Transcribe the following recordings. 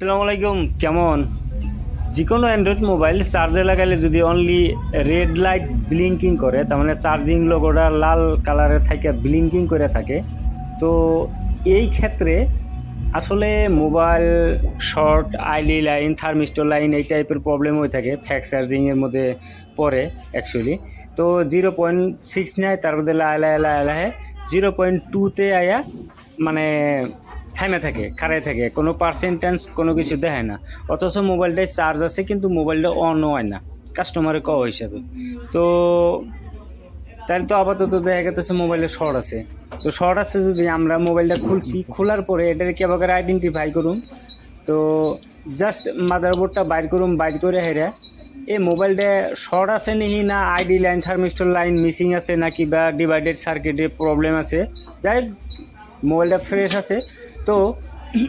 আসসালামু আলাইকুম। কেমন? যে কোনো অ্যান্ড্রয়েড মোবাইল চার্জে লাগালে যদি অনলি রেড লাইট ব্লিঙ্কিং করে, তার মানে চার্জিং লোগোটা লাল কালারের থাকে ব্লিঙ্কিং করে থাকে, তো এই ক্ষেত্রে আসলে মোবাইল শর্ট, আইলি লাইন, থার্মিস্টর লাইন এই টাইপের প্রবলেম হয়ে থাকে, ফ্যাক্স চার্জিংয়ের মধ্যে পড়ে অ্যাকচুয়ালি। তো 0.6 নেয়, তার মধ্যে লাহে 0.2-তে আয়া মানে থামে থাকে, খাড়ায় থাকে, কোনো পার্সেন্টেন্স কোনো কিছু দেখায় না। অথচ মোবাইলটায় চার্জ আছে কিন্তু মোবাইলটা অন হয় না কাস্টমারের কওয়া হিসাবে। তো তাহলে তো আপাতত দেখা গেছে মোবাইলে শর্ট আছে। তো শর্ট আছে যদি আমরা মোবাইলটা খুলছি, খোলার পরে এটাকে কীভাবে আইডেন্টিফাই করুন, তো জাস্ট মাদারবোর্ডটা বাইর করুন, বাইর করে হেরে এই মোবাইলটা শর্ট আছে নিহি না ID line thermistor line missing আছে নাকি বা ডিভাইডেড সার্কিটে প্রবলেম আছে, যাই মোবাইলটা ফ্রেশ আছে। তো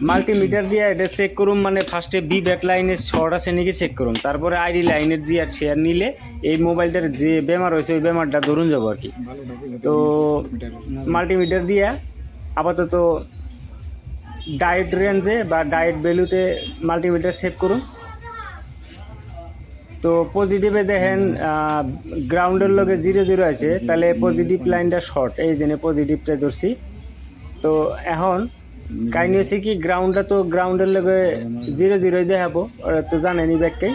মাল্টিমিটার দিয়ে এটা চেক করুন, মানে ফার্স্টে বি ব্যাক লাইনের শর্ট আছে নাকি চেক করুন, তারপরে আইডি লাইনের জি আর শেয়ার নিলে এই মোবাইলটার যে বেমার হয়েছে ওই বেমারটা ধরুন যাবো আর কি। তো মাল্টিমিটার দিয়ে আপাতত ডায়েট রেঞ্জে বা ডায়েট ভ্যালুতে মাল্টিমিটার সেভ করুন। তো পজিটিভে দেখেন গ্রাউন্ডের লগে 0 0 আছে, তাহলে পজিটিভ লাইনটা শর্ট, এই জন্য পজিটিভটা ধরছি। তো এখন কাহিনী হচ্ছে কি, গ্রাউন্ডটা তো গ্রাউন্ডের লগে 0 0 দেখাবো, ওরা তো জানেনি ব্যাগকেই।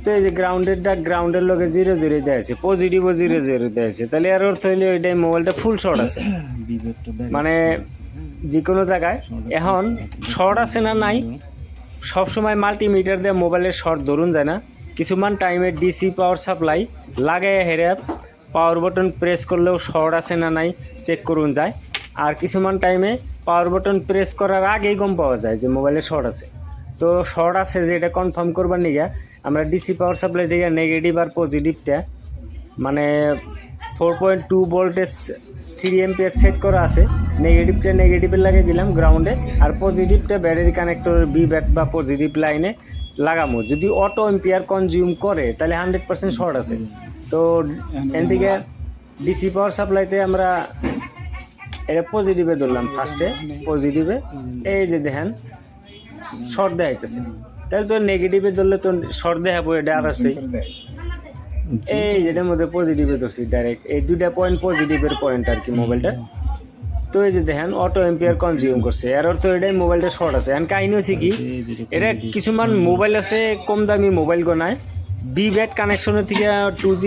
তো এই যে গ্রাউন্ডের লগে 0 0 দেওয়া আছে, পজিটিভও 0 0 দেওয়া আছে, তাহলে এর অর্থ হইলে ওইটাই মোবাইলটা ফুল শর্ট আছে, মানে যে কোনো জায়গায়। এখন শর্ট আছে না নাই সবসময় মাল্টিমিটার দিয়ে মোবাইলের শর্ট ধরুন যায় না। কিছুমান টাইমে ডিসি পাওয়ার সাপ্লাই লাগাই হেরে পাওয়ার বাটন প্রেস করলেও শর্ট আছে না নাই চেক করুন যায়। আর কিছুমান টাইমে পাওয়ার বাটন প্রেস করার আগেই গম পাওয়া যায় যে মোবাইলে শর্ট আছে। তো শর্ট আছে যে এটা কনফার্ম করবার নিগে আমরা ডিসি পাওয়ার সাপ্লাই থেকে নেগেটিভ আর পজিটিভটা, মানে 4.2 ভোল্টেজ 3 এম্পিয়ার সেট করা আছে, নেগেটিভটা নেগেটিভে লাগিয়ে দিলাম গ্রাউন্ডে, আর পজিটিভটা ব্যাটারি কানেক্টর বি ব্যাট বা পজিটিভ লাইনে লাগামো। যদি অটো এম্পিয়ার কনজিউম করে তাহলে 100% শর্ট আছে। তো এদিকে ডিসি পাওয়ার সাপ্লাইতে আমরা এটা পজিটিভে ধরলাম, ফার্স্টে পজিটিভে, এই যে দেখেন শর্ট দেখাইতেছে, তাহলে তো নেগেটিভে ধরলে তো শর্ট দেখাবো, এটা আর আসতেই এই যেটার মধ্যে পজিটিভে ধরছি ডাইরেক্ট, এই দুইটা পয়েন্ট পজিটিভের পয়েন্ট আর কি মোবাইলটা। তো এই যে দেখেন অটো এম্পিয়ার কনজিউম করছে, এর অর্থ এটাই মোবাইলটা শর্ট আছে। এখন কাহিনী হচ্ছে কি, এটা কিছুমান মোবাইল আছে কম দামি মোবাইল গোনায় বি ব্যাট কানেকশনের থেকে 2G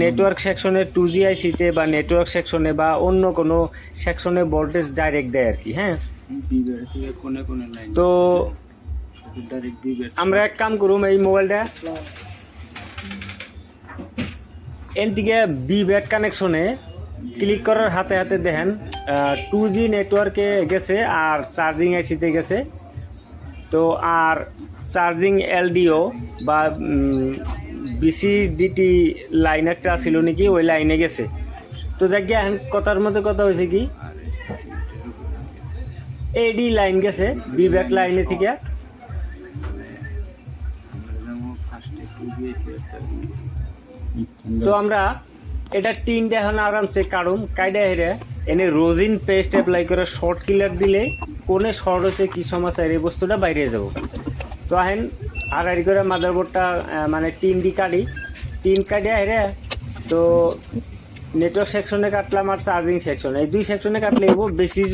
নেটওয়ার্ক সেকশনে 2G আইসিতে বা নেটওয়ার্ক সেকশনে বা অন্য কোনো সেকশনে ভোল্টেজ ডাইরেক্ট দেয় আর কি। হ্যাঁ, তো আমরা এক কাম করুম, এই মোবাইলটা এর দিকে বি ব্যাট কানেকশনে ক্লিক করার হাতে হাতে দেখেন 2G নেটওয়ার্কে গেছে আর চার্জিং আইসিতে গেছে। তো আর চার্জিং এলডিও বা বিসিডিটি লাইন একটা ছিল নাকি, ওই লাইনে গেছে। তো যাক গিয়ে এখন কথার মধ্যে কথা হয়েছে কি, এডি লাইন গেছে বি ব্যাট লাইনে থেকে। তো আমরা এটা টিনটা এখন আরামসে কাটুম, কাইডা হেরে এনে রোজিন পেস্ট অ্যাপ্লাই করে শর্ট কিলার দিলে কোনে শর্ট হচ্ছে কি সমস্যা এই বস্তুটা বাইরে যাব। তো আহেন আগাড়ি করে মাদারবোর্ডটা মানে টিন কাটি, টিন কাটিয়া হেরে তো নেটওয়ার্ক সেকশনে কাটলাম আর চার্জিং সেকশনে, এই দুই সেকশনে কাটলে এবো বেশি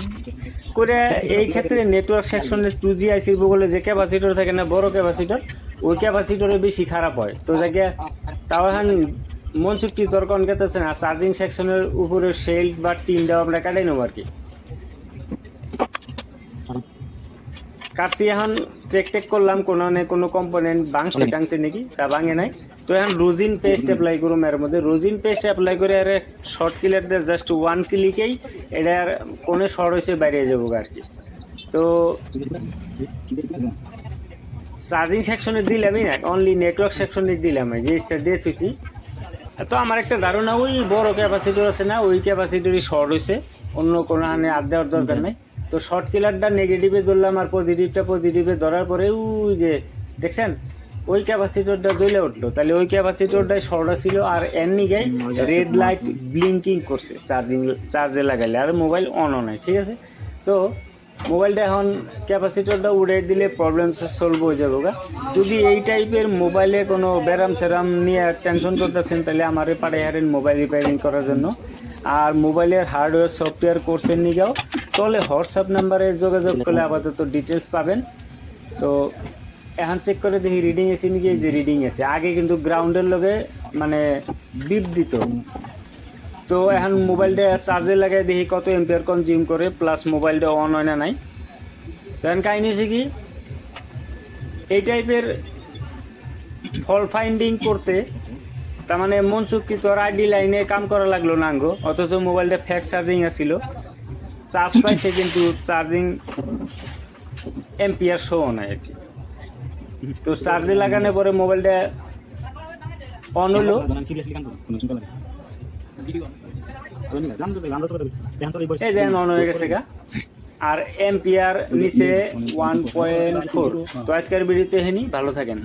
করে। এই ক্ষেত্রে নেটওয়ার্ক সেকশনে 2G আইসি বলে যে ক্যাপাসিটর থাকে না, বড় ক্যাপাসিটর, ওই ক্যাপাসিটরে বেশি খারাপ হয়। তো যাকে তাও এখন মন চুক্তি দরকার কেতেছে না, চার্জিং সেকশনের উপরে শেল্ড বা টিনটাও আমরা কাটাই নেবো আর কি। কাটছি, এখন চেক টেক করলাম কোনো কম্পোনেন্ট ভাঙছে টাংছে নাকি, তা ভাঙে নাই। তো এখন রোজিন পেস্ট অ্যাপ্লাই করুম, এর মধ্যে রোজিন পেস্ট অ্যাপ্লাই করে আরে শর্ট কিলার দিয়ে জাস্ট 1 ক্লিকেই এটার কোনে শর্ট হয়েছে বাইরে যাবো আর কি। তো চার্জিং সেকশনে দিলামই না, অনলি নেটওয়ার্ক সেকশনে দিলাম, যে স্টার দিয়ে থুইছি। তো আমার একটা ধারণা ওই বড় ক্যাপাসিটর আছে না, ওই ক্যাপাসিটরই শর্ট হয়েছে, অন্য কোনো আদ দেওয়ার দরকার নেই। তো শর্ট কিলারটা নেগেটিভে ধরলাম আর পজিটিভটা পজিটিভে ধরার পরে ওই যে দেখছেন ওই ক্যাপাসিটরটা জ্বলে উঠলো, তাহলে ওই ক্যাপাসিটরটাই শর্ট ছিল আর এর নিগাই রেড লাইট ব্লিঙ্কিং করছে চার্জে লাগাইলে, আর মোবাইল অনও নাই। ঠিক আছে, তো মোবাইলটা এখন ক্যাপাসিটরটা উড়ে দিলে প্রবলেম সলভ হয়ে যাবে গা। যদি এই টাইপের মোবাইলে কোনো ব্যারাম স্যারাম নিয়ে টেনশন করতেছেন তাহলে আমারে পাড়ে হারেন মোবাইল রিপেয়ারিং করার জন্য। আর মোবাইলের হার্ডওয়্যার সফটওয়্যার কোর্সের নিগাও তাহলে হোয়াটসঅ্যাপ নাম্বারে যোগাযোগ করলে আপাতত ডিটেলস পাবেন। তো এখন চেক করে দেখি রিডিং এসে নাকি, এই যে রিডিং আছে। আগে কিন্তু গ্রাউন্ডের লগে মানে বিপ দিত। তো এখন মোবাইলটা চার্জে লাগাই দেখি কত এম্পিয়ার কনজিউম করে, প্লাস মোবাইলটা অন হয় না নাই। তখন কাহিনী হচ্ছে কি, এই টাইপের ফল ফাইন্ডিং করতে তার মানে মন চুক্তি তোর আইডি লাইনে কাম করা লাগলো না গো, অথচ মোবাইলটা ফ্যাক্স চার্জিং আসছিল, চার্জ পাইছে কিন্তু চার্জিং এম্পিয়ার শো নাই আর কি। তো চার্জে লাগানোর পরে মোবাইলটা অন হলো, এই দেখেন অন হয়ে গেছে গা। আর এম্পিয়ার নিচে 1.4। তো আজকের ভিডিওতে হেনি, ভালো থাকেন।